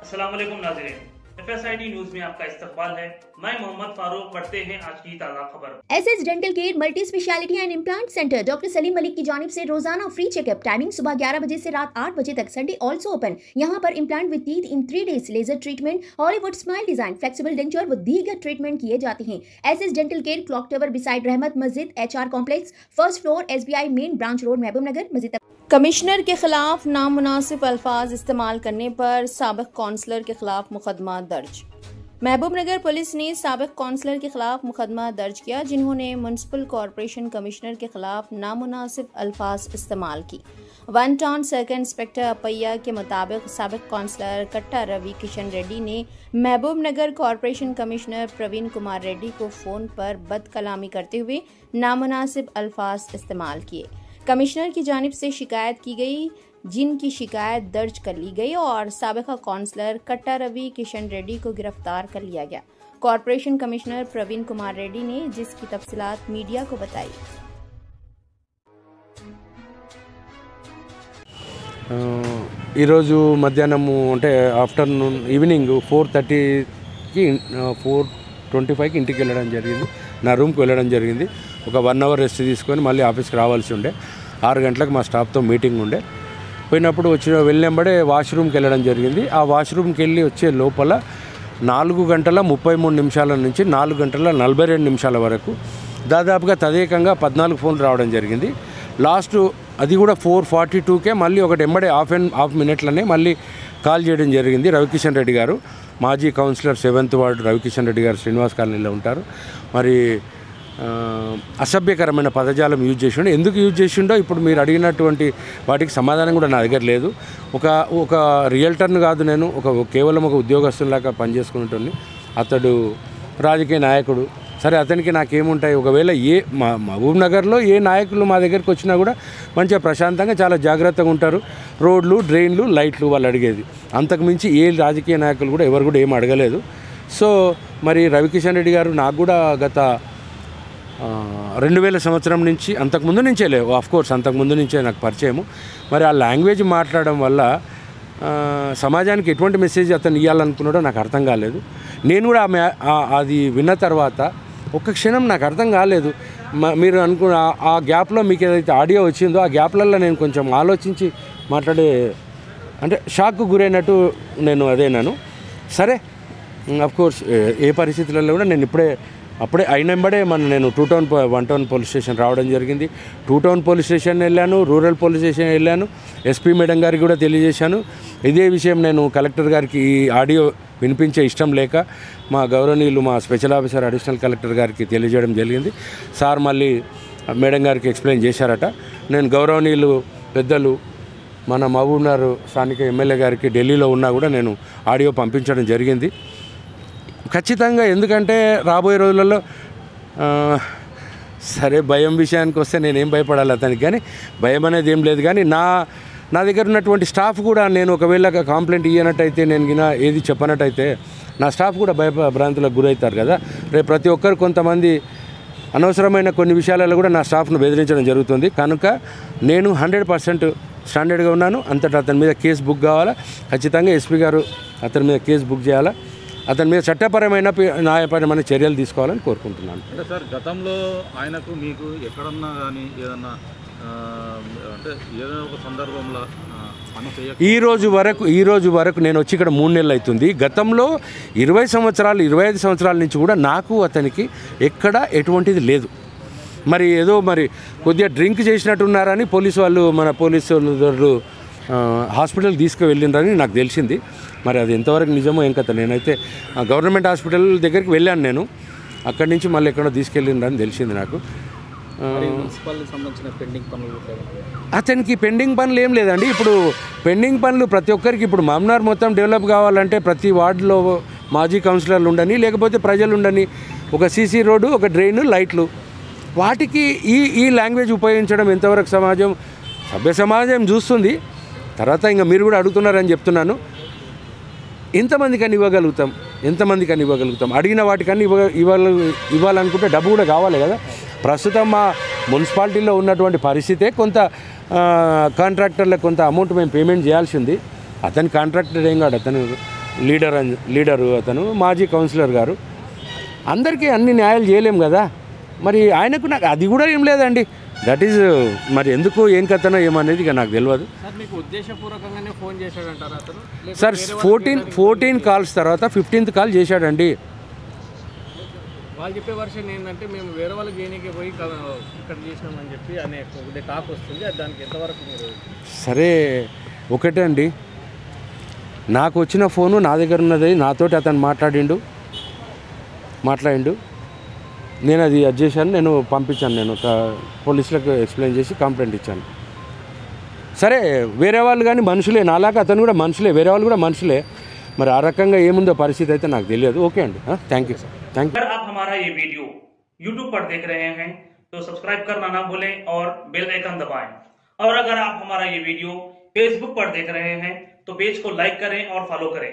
अस्सलाम वालेकुम नाज़रीन, FSID न्यूज में आपका इस्तकबाल है। मैं मोहम्मद फारूक। पढ़ते हैं आज की ताज़ा खबर। SS dental care multi speciality and implant centre doctor Salim Malik की जानिब से रोजाना फ्री चेकअप। टाइमिंग सुबह 11 बजे से रात 8 बजे तक। Sunday also open. यहाँ पर implant with teeth in 3 days, laser treatment, Hollywood smile design, flexible denture व दीगर ट्रीटमेंट किए जाते हैं। SS dental care clock tower beside Rahmat Masjid, HR complex, first floor, SBI main branch road, Mahbub Nagar, मस्जिद। कमिश्नर के खिलाफ नामुनासिब अल्फाज इस्तेमाल करने पर साबिक कौंसलर के खिलाफ मुकदमा दर्ज। महबूब नगर पुलिस ने साबिक कौंसलर के खिलाफ मुकदमा दर्ज किया, जिन्होंने म्युनिसिपल कॉरपोरेशन कमिश्नर के खिलाफ नामुनासिब अल्फाज इस्तेमाल की। वन टाउन सर्किल इंस्पेक्टर अपैया के मुताबिक साबिक कौंसलर कट्टा रवि किशन रेड्डी ने महबूब नगर कॉरपोरेशन कमिश्नर प्रवीण कुमार रेड्डी को फोन पर बदकलामी करते हुए नामुनासिब अल्फाज इस्तेमाल किए। कमिश्नर की जानिब से शिकायत की गई, जिनकी शिकायत दर्ज कर ली गई और साबिका कौंसलर कट्टा रवि किशन रेड्डी को गिरफ्तार कर लिया गया। कॉरपोरेशन कमिश्नर प्रवीण कुमार रेड्डी ने जिसकी तफसीलात मीडिया को बताई। ఈరోజు మధ్యాహ్నము అంటే ఆఫ్టర్నూన్ ఈవినింగ్ 4:30కి 4:25కి ఇంటికి వెళ్ళడం జరిగింది. నా రూమ్కి వెళ్ళడం జరిగింది. ఒక 1 అవర్ రెస్ట్ తీసుకొని మళ్ళీ ఆఫీస్కి రావాల్సి ఉండే. 6 గంటలకు మా స్టాఫ్తో మీటింగ్ ఉండే. పోయినప్పుడు వెళ్ళినప్పుడే వాష్రూమ్కి వెళ్ళడం జరిగింది. ఆ వాష్రూమ్కి వెళ్ళి వచ్చే లోపల 4 గంటల 33 నిమిషాల నుంచి 4 గంటల 42 నిమిషాల వరకు దాదాపుగా తదేకంగా 14 ఫోన్లు రావడం జరిగింది. లాస్ట్ అది కూడా 4:42కే మళ్ళీ ఒకటి ఎంబడే హాఫ్ మినిట్లనే మళ్ళీ కాల్ చేయడం జరిగింది. రవికిషన్ రెడ్డి గారు, మాజీ councillor 7th ward Ravi Kishan Reddy గారు శ్రీనివాస్ కాలనీలో ఉంటారు. మరి అసభ్యకరమైన పదజాలం యూజ్ చేసిండో, ఎందుకు యూజ్ చేసిండో ఇప్పుడు మీరు అడిగినటువంటి వాటికి సమాధానం కూడా నా దగ్గర లేదు. ఒక రియల్టర్ను కాదు, నేను కేవలం ఒక ఉద్యోగస్తులాగా పనిచేసుకునేటోని. అతడు రాజకీయ నాయకుడు. సరే, అతనికి నాకేముంటాయి? ఒకవేళ మహబూబ్ నగర్లో ఏ నాయకులు మా దగ్గరికి వచ్చినా కూడా మంచిగా ప్రశాంతంగా చాలా జాగ్రత్తగా ఉంటారు. రోడ్లు, డ్రైన్లు, లైట్లు వాళ్ళు అడిగేది. అంతకుమించి ఏ రాజకీయ నాయకులు కూడా ఎవరు కూడా ఏం అడగలేదు. సో మరి రవికిషన్ రెడ్డి గారు నాకు కూడా గత 2000 సంవత్సరం నుంచి, అంతకుముందు నుంచే లేవు, ఆఫ్కోర్స్ అంతకుముందు నుంచే నాకు పరిచయము. మరి ఆ లాంగ్వేజ్ మాట్లాడడం వల్ల సమాజానికి ఎటువంటి మెసేజ్ అతను ఇవ్వాలనుకున్నాడో నాకు అర్థం కాలేదు. నేను కూడా అది విన్న తర్వాత ఒక్క క్షణం నాకు అర్థం కాలేదు. మీరు అనుకున్న ఆ గ్యాప్లో మీకు ఏదైతే ఆడియో వచ్చిందో ఆ గ్యాప్లలో నేను కొంచెం ఆలోచించి మాట్లాడే, అంటే షాక్కు గురైనట్టు నేను అదేనాను. సరే, అఫ్కోర్స్ ఏ పరిస్థితులలో కూడా నేను అప్పుడే అయినంబడే నేను 2 టౌన్ 1 టౌన్ పోలీస్ స్టేషన్ రావడం జరిగింది. 2 టౌన్ పోలీస్ స్టేషన్ వెళ్ళాను, రూరల్ పోలీస్ స్టేషన్ వెళ్ళాను, SP మేడం గారికి కూడా తెలియజేశాను. ఇదే విషయం నేను కలెక్టర్ గారికి ఈ ఆడియో వినిపించే ఇష్టం లేక మా గౌరవనీయులు మా స్పెషల్ ఆఫీసర్ అడిషనల్ కలెక్టర్ గారికి తెలియజేయడం జరిగింది. సార్ మళ్ళీ మేడం గారికి ఎక్స్ప్లెయిన్ చేశారట. నేను గౌరవనీయులు పెద్దలు మన మహబూబ్నగర్ స్థానిక ఎమ్మెల్యే గారికి ఢిల్లీలో ఉన్నా కూడా నేను ఆడియో పంపించడం జరిగింది ఖచ్చితంగా. ఎందుకంటే రాబోయే రోజులలో సరే, భయం విషయానికి వస్తే నేనేం భయపడాలి అతనికి, కానీ భయం అనేది ఏం లేదు. కానీ నా దగ్గర ఉన్నటువంటి స్టాఫ్ కూడా, నేను ఒకవేళ కంప్లైంట్ ఇవ్వనట్టయితే, నేను ఏది చెప్పనట్టయితే నా స్టాఫ్ కూడా భయభ్రాంతులకు గురవుతారు కదా. రేపు ప్రతి ఒక్కరు కొంతమంది అనవసరమైన కొన్ని విషయాలలో కూడా నా స్టాఫ్ను బెదిరించడం జరుగుతుంది. కనుక నేను 100% స్టాండర్డ్గా ఉన్నాను. అంతటా అతని మీద కేసు బుక్ కావాలా, ఖచ్చితంగా SP గారు అతని మీద కేసు బుక్ చేయాలా, అతని మీద చట్టపరమైన న్యాయపరమైన చర్యలు తీసుకోవాలని కోరుకుంటున్నాను. అంటే సార్, గతంలో ఆయనకు మీకు ఎక్కడన్నా కానీ ఏదన్నా అంటే ఏదైనా ఒక సందర్భంలో ఈ రోజు వరకు నేను వచ్చి ఇక్కడ 3 నెలలు అవుతుంది. గతంలో 20 సంవత్సరాలు 25 సంవత్సరాల నుంచి కూడా నాకు అతనికి ఎక్కడ ఎటువంటిది లేదు. మరి ఏదో కొద్దిగా డ్రింక్ చేసినట్టున్నారని మన పోలీసు వాళ్ళు హాస్పిటల్ తీసుకువెళ్ళిండ్రని నాకు తెలిసింది. మరి అది ఎంతవరకు నిజమో ఏం కథ. నేనైతే గవర్నమెంట్ హాస్పిటల్ దగ్గరికి వెళ్ళాను. నేను అక్కడి నుంచి మళ్ళీ ఎక్కడో తీసుకెళ్ళిండ్రని తెలిసింది నాకు. అతనికి పెండింగ్ పనులు ఏం లేదండి. ఇప్పుడు పెండింగ్ పనులు ప్రతి ఒక్కరికి, ఇప్పుడు మమ్నార్ మొత్తం డెవలప్ కావాలంటే ప్రతి వార్డులో మాజీ కౌన్సిలర్లు ఉండని, లేకపోతే ప్రజలు ఉండని, ఒక CC రోడ్డు, ఒక డ్రైన్, లైట్లు, వాటికి ఈ లాంగ్వేజ్ ఉపయోగించడం ఎంతవరకు సభ్య సమాజం చూస్తుంది. తర్వాత ఇంకా మీరు కూడా అడుగుతున్నారని చెప్తున్నాను. ఎంతమందికి అని ఇవ్వగలుగుతాం? అడిగిన వాటికన్నీ ఇవ్వాలనుకుంటే డబ్బు కూడా కావాలి కదా. ప్రస్తుతం మా మున్సిపాలిటీలో ఉన్నటువంటి పరిస్థితే కొంత కాంట్రాక్టర్లకు కొంత అమౌంట్ మేము పేమెంట్ చేయాల్సింది. అతని కాంట్రాక్టర్ ఏం కాదు, అతను లీడరు అతను మాజీ కౌన్సిలర్ గారు. అందరికీ అన్ని న్యాయాలు చేయలేం కదా. మరి ఆయనకు నాకు అది కూడా ఏం లేదండి. దట్ ఈజ్ మరి ఎందుకు ఏం కథనో ఏమనేది ఇక నాకు తెలియదు. సార్ మీకు ఉద్దేశపూర్వకంగానే ఫోన్ చేశాడంటారా అతను? సార్ 14 కాల్స్ తర్వాత 15th కాల్ చేశాడండి. వాళ్ళు చెప్పే వర్షన్ ఏంటంటే మేము వేరే వాళ్ళకి ఏనికి పోయి ఇక్కడ చేసినామని చెప్పి అనే ఒకటే టాక్ వస్తుంది. దానికి ఎంతవరకు మీరు? సరే ఒకటే అండి, నాకు వచ్చిన ఫోను నా దగ్గర ఉన్నది, నాతోటి అతను మాట్లాడిండు. నేను అది చేశాను, నేను పంపించాను, నేను పోలీసులకు ఎక్స్ప్లెయిన్ చేసి కంప్లైంట్ ఇచ్చాను. సరే వేరే వాళ్ళు కానీ మనుషులే, నాలాగా అతను కూడా మనుషులే, వేరే వాళ్ళు కూడా మనుషులే. మరి ఆ రకంగా ఏముందో పరిస్థితి అయితే నాకు తెలియదు. ఓకే అండి, thank you sir, thank you. अगर आप हमारा ये वीडियो YouTube पर देख रहे हैं तो सब्सक्राइब करना ना भूलें और बेल आइकन दबाएं। और अगर आप हमारा ये वीडियो Facebook पर देख रहे हैं तो पेज को लाइक करें और फॉलो करें।